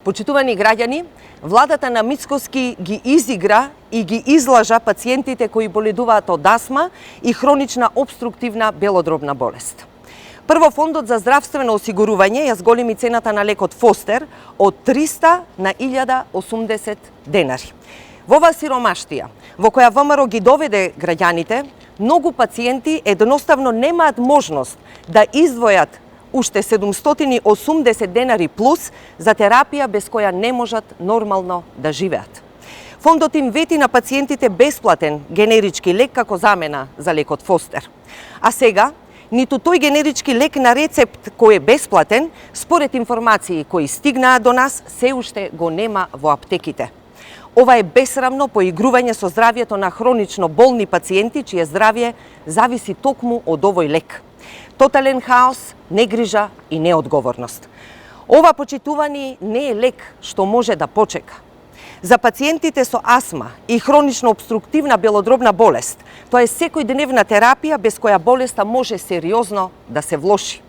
Почитувани граѓани, владата на Мицкоски ги изигра и ги излажа пациентите кои боледуваат од астма и хронична обструктивна белодробна болест. Прво, Фондот за здравствено осигурување ја зголеми цената на лекот Фостер од 300 на 1080 денари. Во оваа сиромаштија, во која ВМРО ги доведе граѓаните, многу пациенти едноставно немаат можност да издвојат уште 780 денари плюс за терапија без која не можат нормално да живеат. Фондот им вети на пациентите бесплатен генерички лек како замена за лекот Фостер. А сега, ниту тој генерички лек на рецепт кој е бесплатен, според информации кои стигнаа до нас, се уште го нема во аптеките. Ова е бесрамно поигрување со здравјето на хронично болни пациенти, чие здравје зависи токму од овој лек. Тотален хаос, негрижа и неодговорност. Ова, почитувани, не е лек што може да почека. За пациентите со астма и хронично обструктивна белодробна болест, тоа е секојдневна терапија без која болеста може сериозно да се влоши.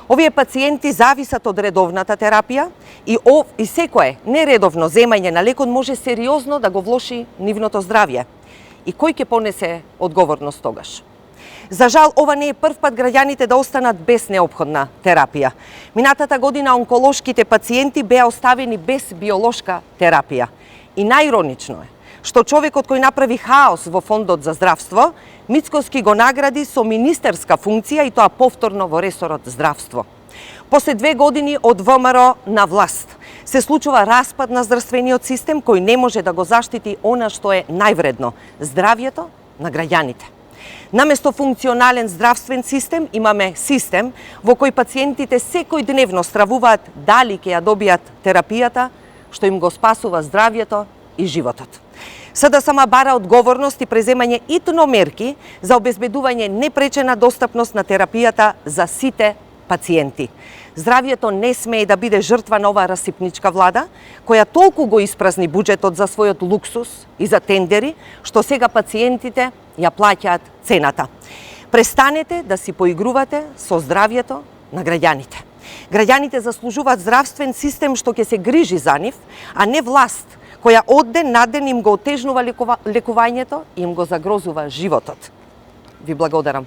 Овие пациенти зависат од редовната терапија и секое нередовно земање на лекот може сериозно да го влоши нивното здравје. И кој ќе понесе одговорност тогаш? За жал, ова не е прв пат граѓаните да останат без неопходна терапија. Минатата година онколошките пациенти беа оставени без биолошка терапија. И најиронично е што човекот кој направи хаос во Фондот за здравство, Мицкоски го награди со министерска функција и тоа повторно во ресорот здравство. После 2 години од ВМРО на власт се случува распад на здравствениот систем кој не може да го заштити она што е највредно – здравјето на граѓаните. Наместо функционален здравствен систем, имаме систем во кој пациентите секојдневно стравуваат дали ќе ја добијат терапијата што им го спасува здравјето и животот. СДСМ бара одговорност и преземање итно мерки за обезбедување непречена достапност на терапијата за сите пациенти. Здравјето не смее да биде жртва на оваа расипничка влада, која толку го испразни буџетот за својот луксус и за тендери, што сега пациентите ја плаќаат цената. Престанете да си поигрувате со здравјето на граѓаните. Граѓаните заслужуваат здравствен систем што ќе се грижи за нив, а не власт која од ден на ден им го отежнува лекувањето и им го загрозува животот. Ви благодарам.